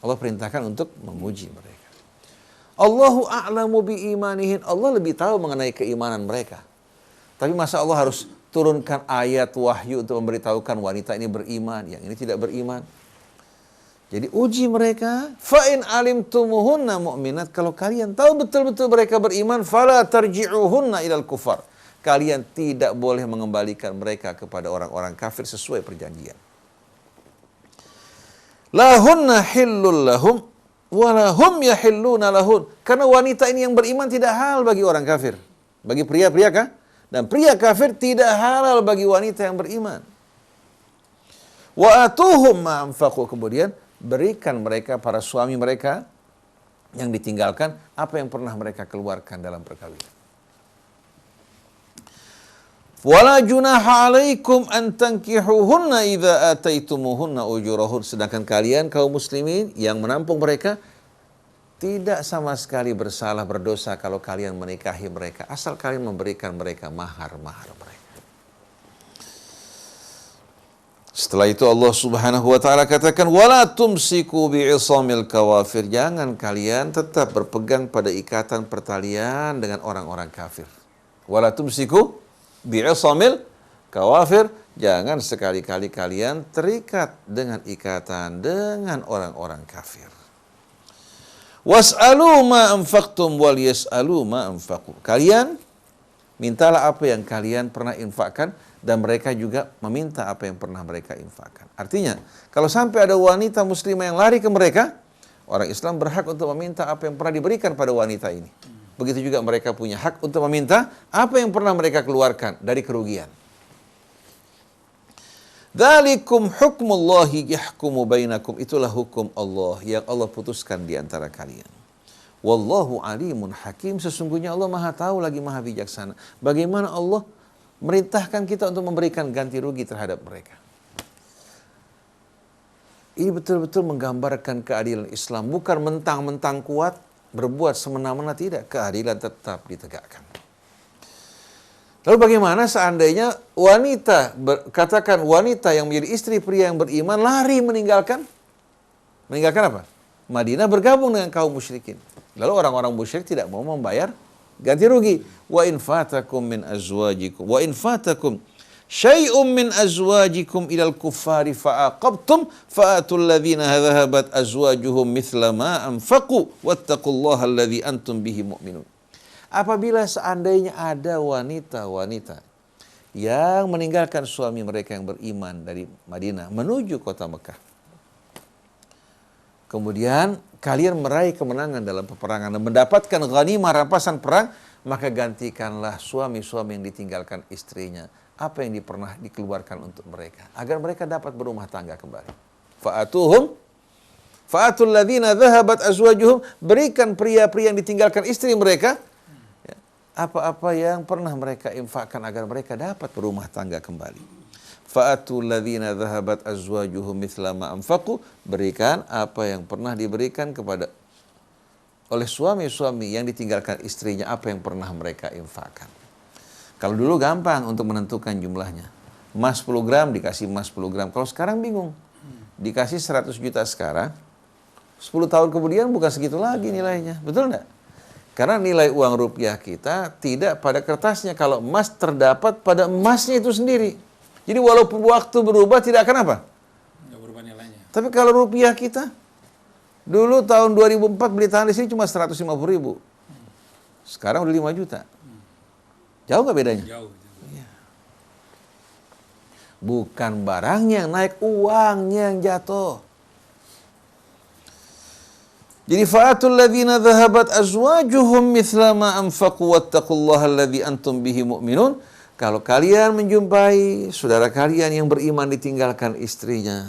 Allah perintahkan untuk menguji mereka. Allahu a'lamu bi imanihin. Allah lebih tahu mengenai keimanan mereka. Tapi masa Allah harus turunkan ayat wahyu untuk memberitahukan wanita ini beriman, yang ini tidak beriman? Jadi uji mereka. Fa in alimtumuhunna mu'minat, kalau kalian tahu betul-betul mereka beriman, fala tarji'uhunna ilal kufar. Kalian tidak boleh mengembalikan mereka kepada orang-orang kafir sesuai perjanjian. Lahunna hillul lahum walahum yahilluna lahun. Karena wanita ini yang beriman tidak halal bagi orang kafir. Bagi pria-pria kah? Dan pria kafir tidak halal bagi wanita yang beriman. Wa atuhum ma anfaqu, kemudian berikan mereka, para suami mereka yang ditinggalkan, apa yang pernah mereka keluarkan dalam perkawinan. Wala junaha alaikum an tankihuhunna idza ataitumuhunna ujurahun. Sedangkan kalian kaum muslimin yang menampung mereka tidak sama sekali bersalah, berdosa kalau kalian menikahi mereka, asal kalian memberikan mereka mahar-mahar mereka. Setelah itu Allah Subhanahu wa ta'ala katakan, wala tumsiku bi'isamil kawafir. Jangan kalian tetap berpegang pada ikatan pertalian dengan orang-orang kafir. Wala tumsiku bi'isamil kawafir. Jangan sekali-kali kalian terikat dengan ikatan dengan orang-orang kafir. Was'alu ma anfaqtum wal yas'alu ma anfaqu. Kalian mintalah apa yang kalian pernah infakkan, dan mereka juga meminta apa yang pernah mereka infakkan. Artinya, kalau sampai ada wanita muslimah yang lari ke mereka, orang Islam berhak untuk meminta apa yang pernah diberikan pada wanita ini. Begitu juga mereka punya hak untuk meminta apa yang pernah mereka keluarkan dari kerugian. Dzalikum hukmullahi yahkumu bainakum. Itulah hukum Allah yang Allah putuskan di antara kalian. Wallahu alimun hakim. Sesungguhnya Allah Maha tahu lagi Maha bijaksana. Bagaimana Allah merintahkan kita untuk memberikan ganti rugi terhadap mereka. Ini betul-betul menggambarkan keadilan Islam. Bukan mentang-mentang kuat, berbuat semena-mena, tidak. Keadilan tetap ditegakkan. Lalu bagaimana seandainya wanita, katakan wanita yang menjadi istri pria yang beriman, lari meninggalkan apa? Madinah, bergabung dengan kaum musyrikin. Lalu orang-orang musyrik tidak mau membayar ganti rugi. Wa in fatakum min azwajikum wa in fatakum syai'um min azwajikum ilal kuffari fa'aqabtum fa'atul ladzina dhahabat azwajuhum mithla ma anfaqu wattaqullaha alladzi antum bihi mu'minun. Apabila seandainya ada wanita-wanita yang meninggalkan suami mereka yang beriman dari Madinah menuju kota Mekah, kemudian kalian meraih kemenangan dalam peperangan dan mendapatkan ghanimah rampasan perang, maka gantikanlah suami-suami yang ditinggalkan istrinya apa yang pernah dikeluarkan untuk mereka, agar mereka dapat berumah tangga kembali. Fa'atul ladzina dhahabat azwajuhum, berikan pria-pria yang ditinggalkan istri mereka apa-apa yang pernah mereka infakkan agar mereka dapat berumah tangga kembali. Fa'atul ladzina dhahabat azwajuhum mithla ma anfaqu, berikan apa yang pernah diberikan kepada oleh suami-suami yang ditinggalkan istrinya apa yang pernah mereka infakkan. Kalau dulu gampang untuk menentukan jumlahnya. Emas 10 gram dikasih emas 10 gram. Kalau sekarang bingung. Dikasih 100 juta sekarang, 10 tahun kemudian bukan segitu lagi nilainya. Betul enggak? Karena nilai uang rupiah kita tidak pada kertasnya. Kalau emas terdapat pada emasnya itu sendiri. Jadi walaupun waktu berubah tidak akan apa? Tidak berubah nilainya. Tapi kalau rupiah kita, dulu tahun 2004 beli tanah di sini cuma 150.000. Sekarang udah 5 juta. Jauh nggak bedanya? Jauh. Ya. Bukan barangnya yang naik, uangnya yang jatuh. Jadi fa'atul ladzina dhahabat azwajuhum mithla ma anfaqu wattaqullaha alladzi antum bihi mu'minun. Kalau kalian menjumpai saudara kalian yang beriman ditinggalkan istrinya,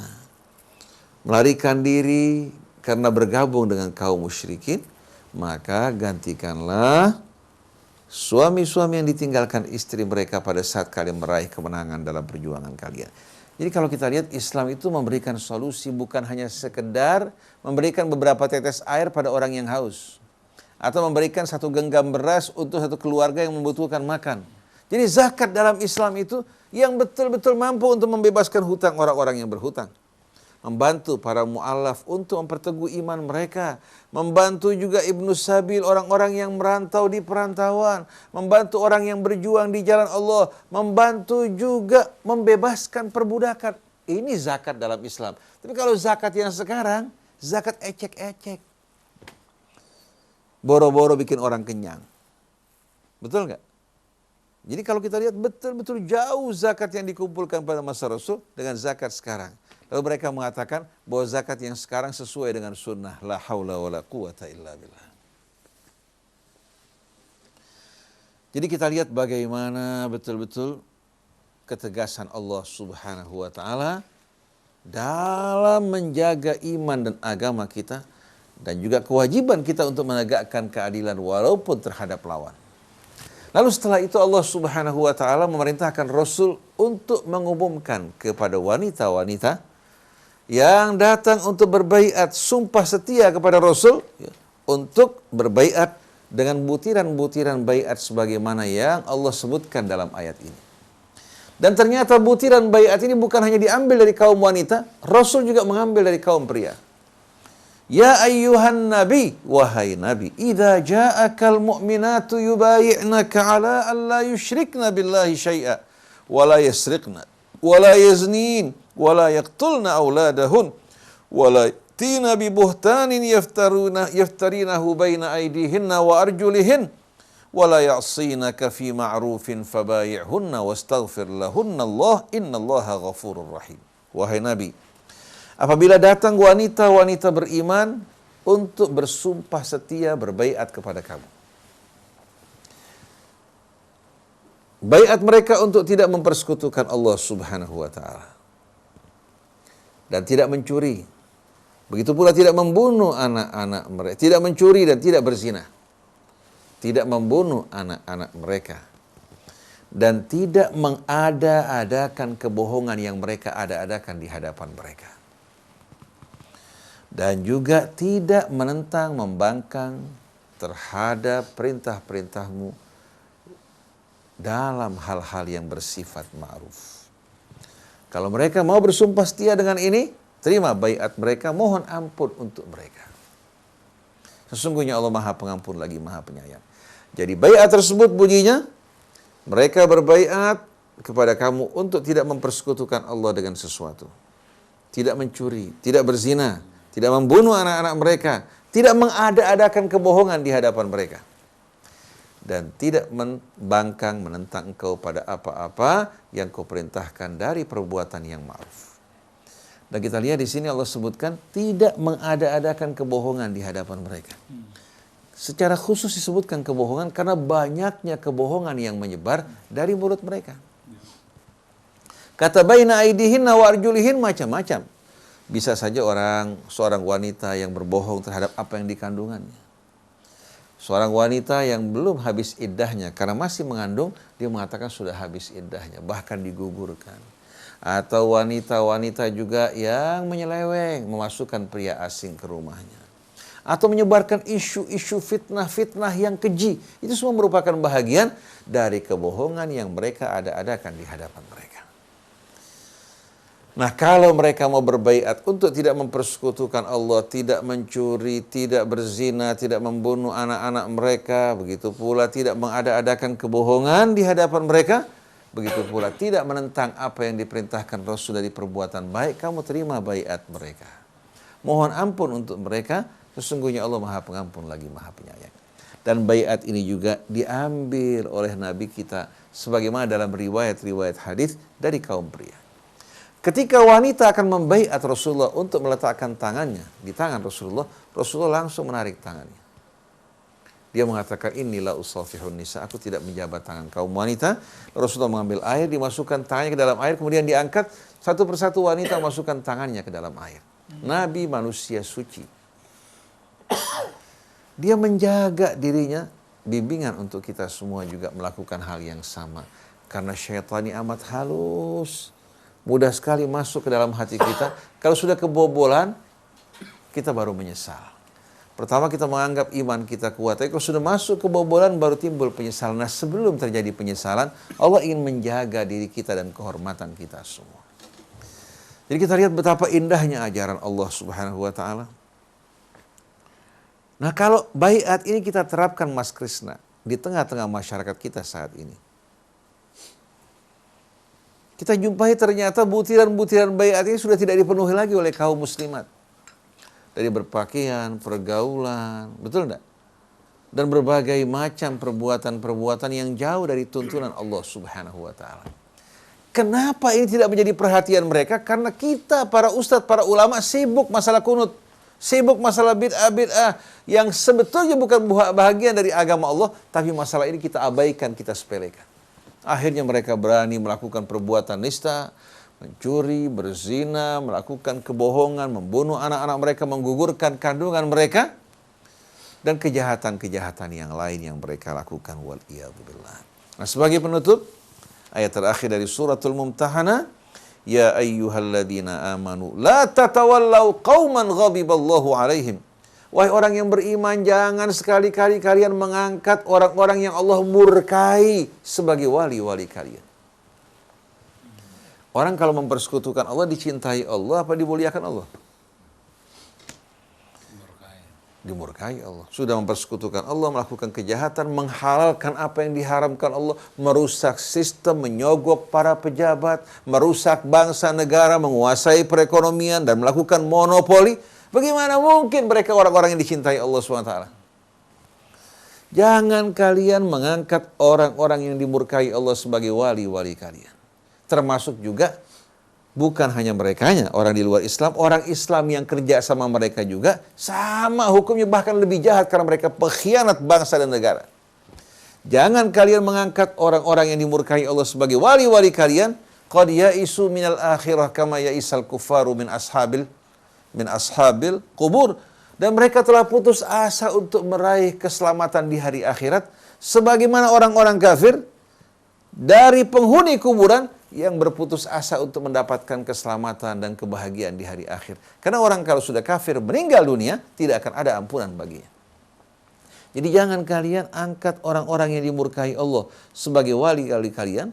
melarikan diri karena bergabung dengan kaum musyrikin, maka gantikanlah suami-suami yang ditinggalkan istri mereka pada saat kalian meraih kemenangan dalam perjuangan kalian. Jadi kalau kita lihat, Islam itu memberikan solusi, bukan hanya sekedar memberikan beberapa tetes air pada orang yang haus, atau memberikan satu genggam beras untuk satu keluarga yang membutuhkan makan. Jadi zakat dalam Islam itu yang betul-betul mampu untuk membebaskan hutang orang-orang yang berhutang. Membantu para mu'allaf untuk memperteguh iman mereka. Membantu juga Ibnu Sabil, orang-orang yang merantau di perantauan. Membantu orang yang berjuang di jalan Allah. Membantu juga membebaskan perbudakan. Ini zakat dalam Islam. Tapi kalau zakat yang sekarang, zakat ecek-ecek. Boro-boro bikin orang kenyang. Betul nggak? Jadi kalau kita lihat betul-betul jauh zakat yang dikumpulkan pada masa Rasul dengan zakat sekarang. Lalu mereka mengatakan bahwa zakat yang sekarang sesuai dengan sunnah. La haula wa la quwata illa billah. Jadi kita lihat bagaimana betul-betul ketegasan Allah Subhanahu wa ta'ala dalam menjaga iman dan agama kita, dan juga kewajiban kita untuk menegakkan keadilan walaupun terhadap lawan. Lalu setelah itu Allah Subhanahu wa ta'ala memerintahkan Rasul untuk mengumumkan kepada wanita-wanita yang datang untuk berbaiat, sumpah setia kepada Rasul, untuk berbaiat dengan butiran-butiran baiat sebagaimana yang Allah sebutkan dalam ayat ini. Dan ternyata butiran baiat ini bukan hanya diambil dari kaum wanita, Rasul juga mengambil dari kaum pria. Ya ayyuhan nabi, wahai nabi, idza ja'akal mu'minatu yubayi'naka ala an la yusyrikna billahi syai'a wa la yasriqna wa la yaznin wa la yaqtulna auladahun wa la tina bi buhtanin yaftarinahu baina aydihinna wa arjulihin wa la ya'sinaka fi ma'rufin fabayi'hunna wastaghfir lahunna Allah innallaha ghafurur rahim. Wahai nabi, apabila datang wanita-wanita beriman untuk bersumpah setia berbaiat kepada kamu, baiat mereka untuk tidak mempersekutukan Allah Subhanahu wa ta'ala dan tidak mencuri, begitu pula tidak membunuh anak-anak mereka, tidak mencuri dan tidak berzina, tidak membunuh anak-anak mereka, dan tidak mengada-adakan kebohongan yang mereka ada-adakan di hadapan mereka. dan juga tidak menentang, membangkang terhadap perintah-perintahmu dalam hal-hal yang bersifat ma'ruf. Kalau mereka mau bersumpah setia dengan ini, terima baiat mereka, mohon ampun untuk mereka. Sesungguhnya Allah Maha Pengampun lagi Maha Penyayang. Jadi baiat tersebut bunyinya, mereka berbaiat kepada kamu untuk tidak mempersekutukan Allah dengan sesuatu. Tidak mencuri, tidak berzina, tidak membunuh anak-anak mereka, tidak mengada-adakan kebohongan di hadapan mereka. Dan tidak membangkang, menentang engkau pada apa-apa yang kau perintahkan dari perbuatan yang ma'ruf. Dan kita lihat di sini Allah sebutkan tidak mengada-adakan kebohongan di hadapan mereka. Secara khusus disebutkan kebohongan karena banyaknya kebohongan yang menyebar dari mulut mereka. Kata baina aidihinna wa arjulihin, macam-macam. Bisa saja seorang wanita yang berbohong terhadap apa yang dikandungannya. Seorang wanita yang belum habis iddahnya karena masih mengandung, dia mengatakan sudah habis iddahnya, bahkan digugurkan. Atau wanita-wanita juga yang menyeleweng, memasukkan pria asing ke rumahnya. Atau menyebarkan isu-isu fitnah-fitnah yang keji. Itu semua merupakan bahagian dari kebohongan yang mereka ada-adakan di hadapan mereka. Nah, kalau mereka mau berbaiat untuk tidak mempersekutukan Allah, tidak mencuri, tidak berzina, tidak membunuh anak-anak mereka, begitu pula tidak mengada-adakan kebohongan di hadapan mereka, begitu pula tidak menentang apa yang diperintahkan Rasul dari perbuatan baik, kamu terima baiat mereka. Mohon ampun untuk mereka, sesungguhnya Allah Maha Pengampun lagi Maha Penyayang. Dan baiat ini juga diambil oleh Nabi kita sebagaimana dalam riwayat-riwayat hadis dari kaum pria. Ketika wanita akan membaiat Rasulullah untuk meletakkan tangannya di tangan Rasulullah, Rasulullah langsung menarik tangannya. Dia mengatakan, inilah usafihun nisa, aku tidak menjabat tangan kaum wanita. Rasulullah mengambil air, dimasukkan tangannya ke dalam air, kemudian diangkat, satu persatu wanita masukkan tangannya ke dalam air. Nabi manusia suci. Dia menjaga dirinya, bimbingan untuk kita semua juga melakukan hal yang sama. Karena syaitan ini amat halus. Mudah sekali masuk ke dalam hati kita. Kalau sudah kebobolan, kita baru menyesal. Pertama kita menganggap iman kita kuat. Tapi kalau sudah masuk kebobolan, baru timbul penyesalan. Nah, sebelum terjadi penyesalan, Allah ingin menjaga diri kita dan kehormatan kita semua. Jadi kita lihat betapa indahnya ajaran Allah Subhanahu wa Ta'ala. Nah, kalau baiat ini kita terapkan, Mas Krisna, di tengah-tengah masyarakat kita saat ini. Kita jumpai ternyata butiran-butiran baiat ini sudah tidak dipenuhi lagi oleh kaum muslimat. Dari berpakaian, pergaulan, betul enggak? Dan berbagai macam perbuatan-perbuatan yang jauh dari tuntunan Allah Subhanahu wa Ta'ala. Kenapa ini tidak menjadi perhatian mereka? Karena kita, para ustadz, para ulama sibuk masalah kunut, sibuk masalah bid'ah-bid'ah yang sebetulnya bukan bahagian dari agama Allah, tapi masalah ini kita abaikan, kita sepelekan. Akhirnya mereka berani melakukan perbuatan nista, mencuri, berzina, melakukan kebohongan, membunuh anak-anak mereka, menggugurkan kandungan mereka, dan kejahatan-kejahatan yang lain yang mereka lakukan. Wal'iyadzubillah. Nah, sebagai penutup, ayat terakhir dari suratul Mumtahanah, ya ayyuhalladzina amanu la tatawallau qauman ghadiballahu alaihim. Wahai orang yang beriman, jangan sekali-kali kalian mengangkat orang-orang yang Allah murkai sebagai wali-wali kalian. Orang kalau mempersekutukan Allah, dicintai Allah apa dimuliakan Allah? Dimurkai Allah. Sudah mempersekutukan Allah, melakukan kejahatan, menghalalkan apa yang diharamkan Allah, merusak sistem, menyogok para pejabat, merusak bangsa negara, menguasai perekonomian dan melakukan monopoli. Bagaimana mungkin mereka orang-orang yang dicintai Allah SWT? Jangan kalian mengangkat orang-orang yang dimurkai Allah sebagai wali-wali kalian. Termasuk juga bukan hanya merekanya, orang di luar Islam, orang Islam yang kerja sama mereka juga sama hukumnya, bahkan lebih jahat karena mereka pengkhianat bangsa dan negara. Jangan kalian mengangkat orang-orang yang dimurkai Allah sebagai wali-wali kalian. Qad ya'isu minal akhirah kama ya'isal kufaru min ashabil kubur. Dan mereka telah putus asa untuk meraih keselamatan di hari akhirat sebagaimana orang-orang kafir dari penghuni kuburan yang berputus asa untuk mendapatkan keselamatan dan kebahagiaan di hari akhir. Karena orang kalau sudah kafir meninggal dunia, tidak akan ada ampunan baginya. Jadi jangan kalian angkat orang-orang yang dimurkai Allah sebagai wali-wali kalian.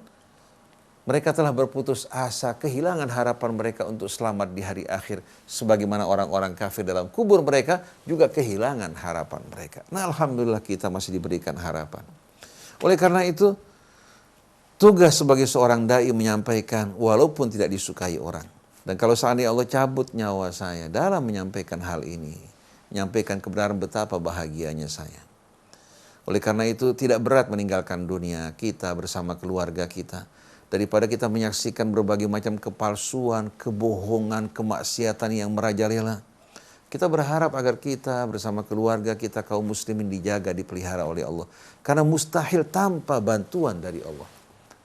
Mereka telah berputus asa, kehilangan harapan mereka untuk selamat di hari akhir. Sebagaimana orang-orang kafir dalam kubur mereka juga kehilangan harapan mereka. Nah, alhamdulillah kita masih diberikan harapan. Oleh karena itu, tugas sebagai seorang dai menyampaikan walaupun tidak disukai orang. Dan kalau seandainya Allah cabut nyawa saya dalam menyampaikan hal ini, menyampaikan kebenaran, betapa bahagianya saya. Oleh karena itu tidak berat meninggalkan dunia kita bersama keluarga kita. Daripada kita menyaksikan berbagai macam kepalsuan, kebohongan, kemaksiatan yang merajalela. Kita berharap agar kita bersama keluarga kita kaum muslimin dijaga, dipelihara oleh Allah. Karena mustahil tanpa bantuan dari Allah.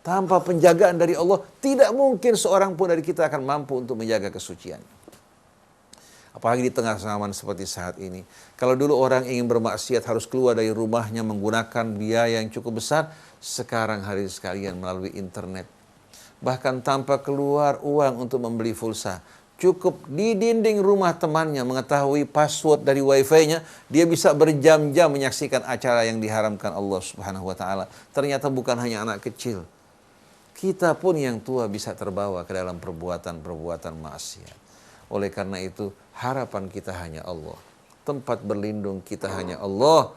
Tanpa penjagaan dari Allah, tidak mungkin seorang pun dari kita akan mampu untuk menjaga kesucian. Apalagi di tengah zaman seperti saat ini. Kalau dulu orang ingin bermaksiat harus keluar dari rumahnya menggunakan biaya yang cukup besar, sekarang hari sekalian melalui internet. Bahkan tanpa keluar uang untuk membeli pulsa. Cukup di dinding rumah temannya mengetahui password dari wifi-nya, dia bisa berjam-jam menyaksikan acara yang diharamkan Allah Subhanahu wa taala. Ternyata bukan hanya anak kecil. Kita pun yang tua bisa terbawa ke dalam perbuatan-perbuatan maksiat. Oleh karena itu, harapan kita hanya Allah. Tempat berlindung kita hanya Allah.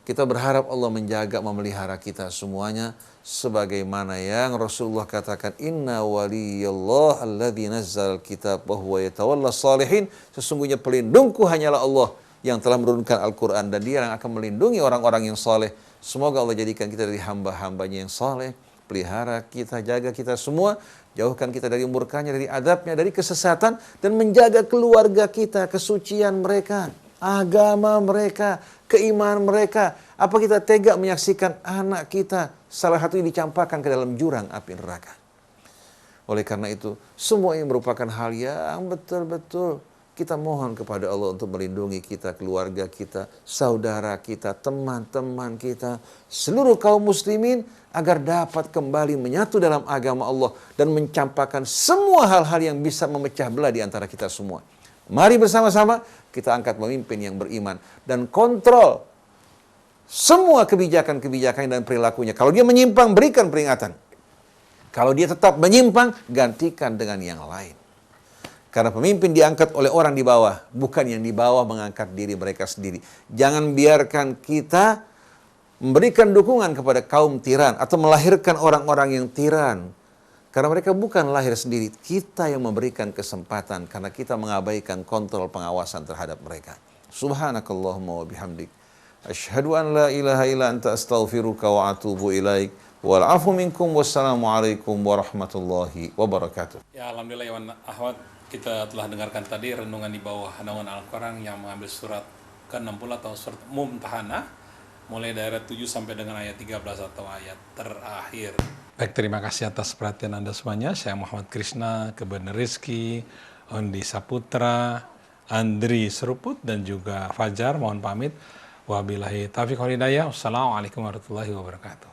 Kita berharap Allah menjaga, memelihara kita semuanya. Sebagaimana yang Rasulullah katakan, Inna waliyallah alladhi nazzal kitab wa huwa yatawalla salihin. Sesungguhnya pelindungku hanyalah Allah yang telah menurunkan Al-Quran. Dan dia yang akan melindungi orang-orang yang saleh. Semoga Allah jadikan kita dari hamba-hambanya yang saleh. Pelihara kita, jaga kita semua. Jauhkan kita dari murkanya, dari adabnya, dari kesesatan. Dan menjaga keluarga kita, kesucian mereka, agama mereka, keimanan mereka. Apa kita tega menyaksikan anak kita salah satu dicampakkan ke dalam jurang api neraka? Oleh karena itu, semua ini merupakan hal yang betul-betul kita mohon kepada Allah untuk melindungi kita, keluarga kita, saudara kita, teman-teman kita, seluruh kaum muslimin agar dapat kembali menyatu dalam agama Allah dan mencampakkan semua hal-hal yang bisa memecah belah di antara kita semua. Mari bersama-sama kita angkat pemimpin yang beriman dan kontrol semua kebijakan-kebijakan dan perilakunya. Kalau dia menyimpang, berikan peringatan. Kalau dia tetap menyimpang, gantikan dengan yang lain. Karena pemimpin diangkat oleh orang di bawah, bukan yang di bawah mengangkat diri mereka sendiri. Jangan biarkan kita memberikan dukungan kepada kaum tiran atau melahirkan orang-orang yang tiran. Karena mereka bukan lahir sendiri, kita yang memberikan kesempatan karena kita mengabaikan kontrol pengawasan terhadap mereka. Subhanakallahumma wa bihamdik. Asyhadu an la ilaha illa anta astaghfiruka wa atubu ilaik. Wal afu minkum wassalamualaikum warahmatullahi wabarakatuh. Ya, alhamdulillah ya akhwat, kita telah dengarkan tadi renungan di bawah naungan Al-Quran yang mengambil surat ke-60 atau surat Mumtahanah, mulai dari ayat 7 sampai dengan ayat 13 atau ayat terakhir. Baik, terima kasih atas perhatian Anda semuanya. Saya Muhammad Krishna, Kebener Rizki, Ondi Saputra, Andri Seruput, dan juga Fajar. Mohon pamit. Wabillahi taufiq wal hidayah. Wassalamualaikum warahmatullahi wabarakatuh.